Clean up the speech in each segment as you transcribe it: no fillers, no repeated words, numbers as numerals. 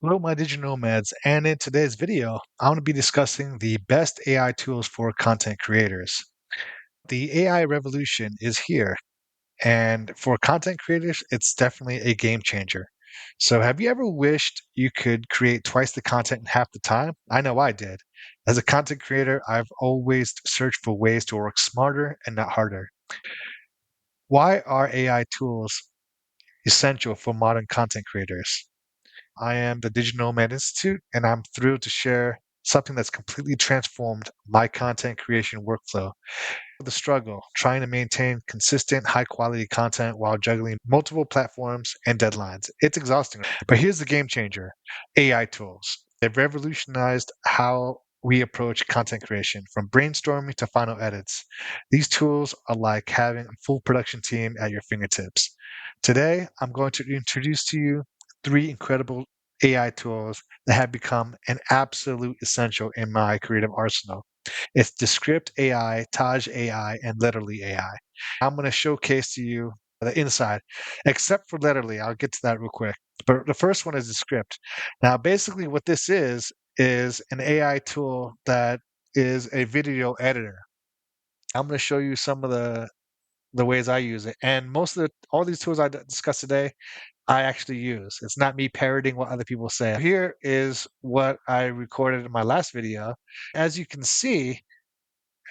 Hello, my digital nomads, and in today's video, I'm going to be discussing the best AI tools for content creators. The AI revolution is here, and for content creators, it's definitely a game changer. So, have you ever wished you could create twice the content in half the time? I know I did. As a content creator, I've always searched for ways to work smarter and not harder. Why are AI tools essential for modern content creators? I am the Digital Nomad Institute, and I'm thrilled to share something that's completely transformed my content creation workflow. The struggle trying to maintain consistent, high quality content while juggling multiple platforms and deadlines. It's exhausting. But here's the game changer: AI tools. They've revolutionized how we approach content creation from brainstorming to final edits. These tools are like having a full production team at your fingertips. Today, I'm going to introduce to you three incredible AI tools that have become an absolute essential in my creative arsenal. It's Descript AI, Taj AI, and Letterly AI. I'm going to showcase to you the inside, except for Letterly. I'll get to that real quick. But the first one is Descript. Now, basically, what this is an AI tool that is a video editor. I'm going to show you some of the ways I use it, and most of all these tools I discussed today, I actually use. It's not me parroting what other people say. Here is what I recorded in my last video. As you can see,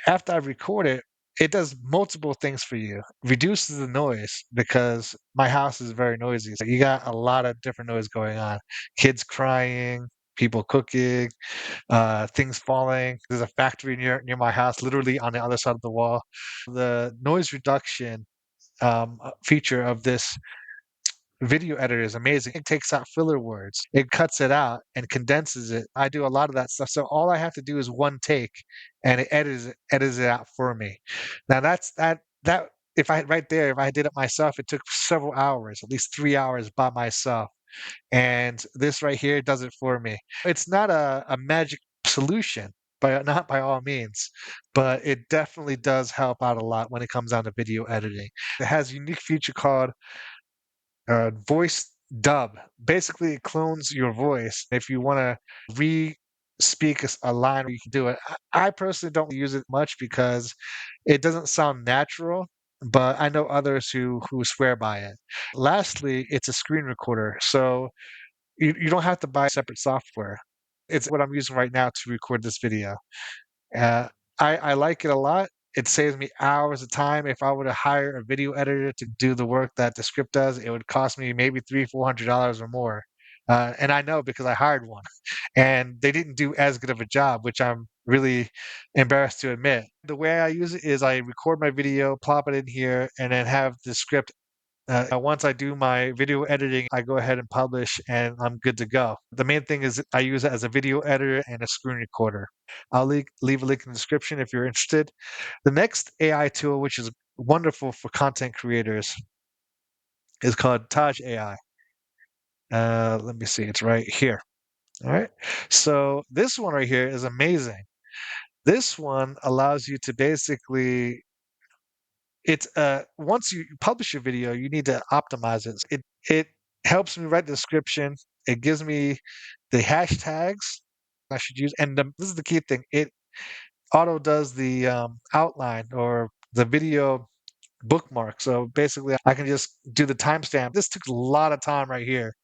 after I record it, it does multiple things for you. Reduces the noise because my house is very noisy. So you got a lot of different noise going on. Kids crying, people cooking, things falling. There's a factory near my house, literally on the other side of the wall. The noise reduction feature of this video editor is amazing. It takes out filler words, it cuts it out and condenses it. I do a lot of that stuff. So all I have to do is one take and it edits it out for me. Now that if I right there, if I did it myself, it took several hours, at least 3 hours by myself. And this right here does it for me. It's not a magic solution, but not by all means, but it definitely does help out a lot when it comes down to video editing. It has a unique feature called voice dub. Basically, it clones your voice. If you want to re-speak a line, you can do it. I personally don't use it much because it doesn't sound natural, but I know others who swear by it. Lastly, it's a screen recorder, so you don't have to buy separate software. It's what I'm using right now to record this video. Uh, I like it a lot. It saves me hours of time. If I were to hire a video editor to do the work that the script does, it would cost me maybe $300-400 or more. And I know because I hired one, and they didn't do as good of a job, which I'm really embarrassed to admit. The way I use it is I record my video, plop it in here, and then have the script once I do my video editing, I go ahead and publish and I'm good to go. The main thing is I use it as a video editor and a screen recorder. I'll leave a link in the description if you're interested. The next AI tool, which is wonderful for content creators, is called Taj AI. Let me see, it's right here. All right. So this one right here is amazing. This one allows you to basically it's once you publish your video, you need to optimize it. It helps me write the description. It gives me the hashtags I should use, and this is the key thing. It auto does the outline or the video bookmark. So basically, I can just do the timestamp. This took a lot of time right here,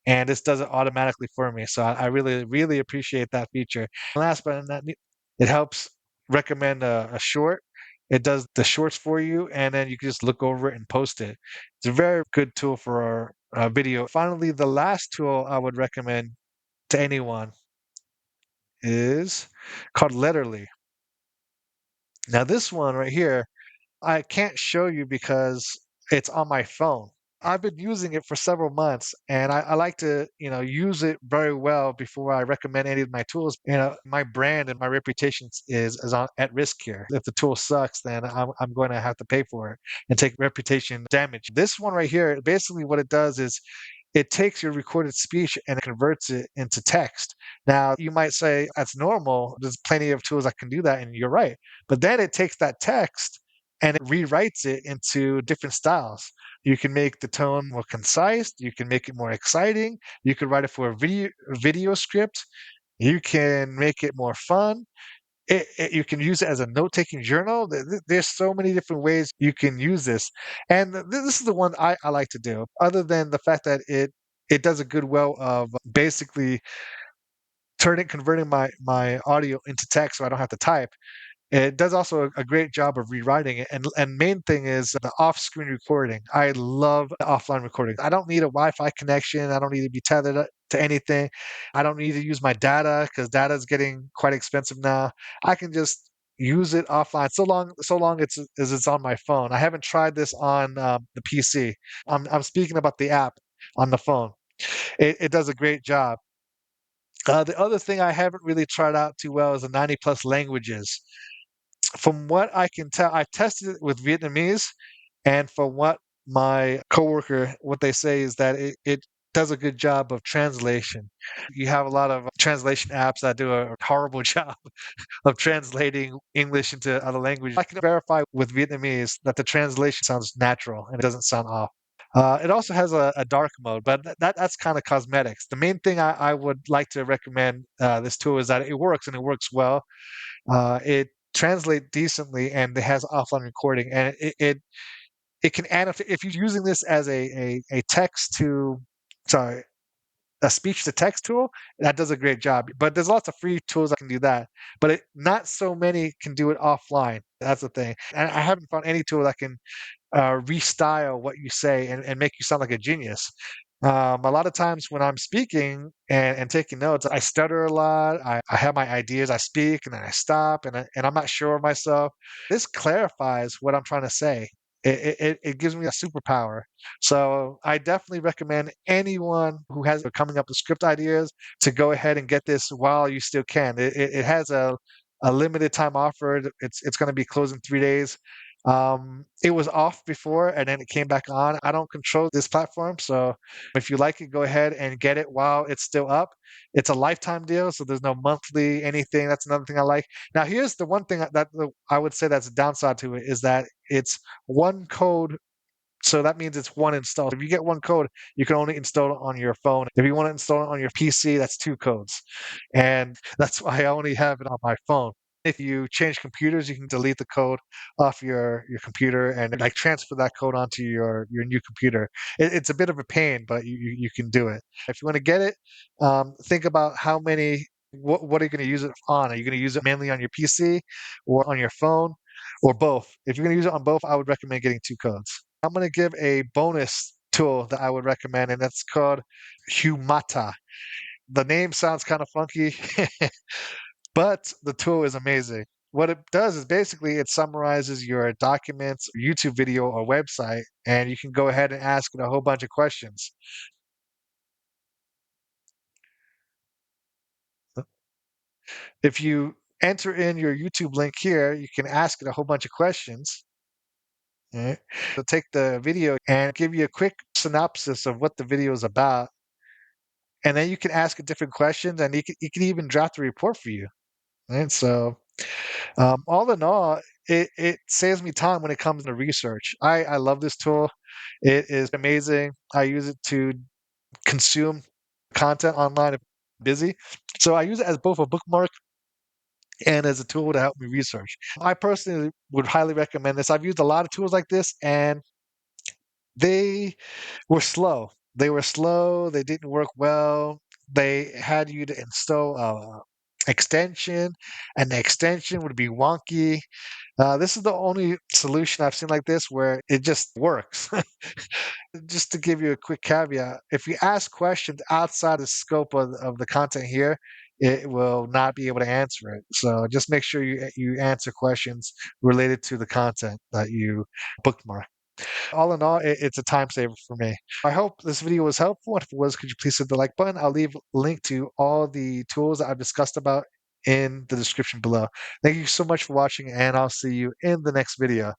and this does it automatically for me. So I really, really appreciate that feature. Last but not least, it helps recommend a short. It does the shorts for you, and then you can just look over it and post it. It's a very good tool for our video. Finally, the last tool I would recommend to anyone is called Letterly. Now, this one right here, I can't show you because it's on my phone. I've been using it for several months, and I like to, use it very well before I recommend any of my tools. My brand and my reputation is at risk here. If the tool sucks, then I'm going to have to pay for it and take reputation damage. This one right here, basically what it does is it takes your recorded speech and converts it into text. Now, you might say that's normal. There's plenty of tools that can do that, and you're right. But then it takes that text and it rewrites it into different styles. You can make the tone more concise, you can make it more exciting, you can write it for a video script, you can make it more fun. You can use it as a note-taking journal. There's so many different ways you can use this, and this is the one I like to do. Other than the fact that it does a good well of basically converting my audio into text, so I don't have to type. It does also a great job of rewriting it, and main thing is the off-screen recording. I love offline recording. I don't need a Wi-Fi connection. I don't need to be tethered to anything. I don't need to use my data because data is getting quite expensive now. I can just use it offline so long it's on my phone. I haven't tried this on the PC. I'm speaking about the app on the phone. It does a great job. The other thing I haven't really tried out too well is the 90 plus languages. From what I can tell, I've tested it with Vietnamese, and from what my coworker, what they say is that it does a good job of translation. You have a lot of translation apps that do a horrible job of translating English into other languages. I can verify with Vietnamese that the translation sounds natural and it doesn't sound off. It also has a dark mode, but that's kind of cosmetics. The main thing I would like to recommend this tool is that it works and it works well. It translates decently and it has offline recording, and it can annotate if you're using this as a text to sorry a speech to text tool. That does a great job. But there's lots of free tools that can do that, but not so many can do it offline. That's the thing, and I haven't found any tool that can restyle what you say and make you sound like a genius. A lot of times when I'm speaking and taking notes, I stutter a lot. I have my ideas, I speak, and then I stop, and I'm not sure of myself. This clarifies what I'm trying to say. It gives me a superpower. So I definitely recommend anyone who has coming up with script ideas to go ahead and get this while you still can. It has a limited time offer. It's going to be closing 3 days. It was off before and then it came back on. I don't control this platform, so if you like it, go ahead and get it while it's still up. It's a lifetime deal, so there's no monthly anything. That's another thing I like. Now, here's the one thing I would say that's a downside to it is that it's one code, so that means it's one install. If you get one code, you can only install it on your phone. If you want to install it on your PC, that's two codes. And that's why I only have it on my phone. If you change computers, you can delete the code off your computer and like transfer that code onto your new computer. It's a bit of a pain, but you can do it. If you want to get it, think about how many. What are you going to use it on? Are you going to use it mainly on your PC or on your phone or both? If you're going to use it on both, I would recommend getting two codes. I'm going to give a bonus tool that I would recommend, and that's called Humata. The name sounds kind of funky, but the tool is amazing. What it does is basically it summarizes your documents, YouTube video, or website, and you can go ahead and ask it a whole bunch of questions. If you enter in your YouTube link here, you can ask it a whole bunch of questions. Right? It'll take the video and give you a quick synopsis of what the video is about, and then you can ask it different questions, and you can even draft a report for you. Right? So all in all, it saves me time when it comes to research. I love this tool. It is amazing. I use it to consume content online if I'm busy. So I use it as both a bookmark and as a tool to help me research. I personally would highly recommend this. I've used a lot of tools like this, and they were slow. They were slow. They didn't work well. They had you to install a extension, and the extension would be wonky. This is the only solution I've seen like this where it just works. Just to give you a quick caveat, if you ask questions outside the scope of the content here, it will not be able to answer it. So just make sure you answer questions related to the content that you bookmark. All in all, it's a time saver for me. I hope this video was helpful. If it was, could you please hit the like button? I'll leave a link to all the tools that I've discussed about in the description below. Thank you so much for watching, and I'll see you in the next video.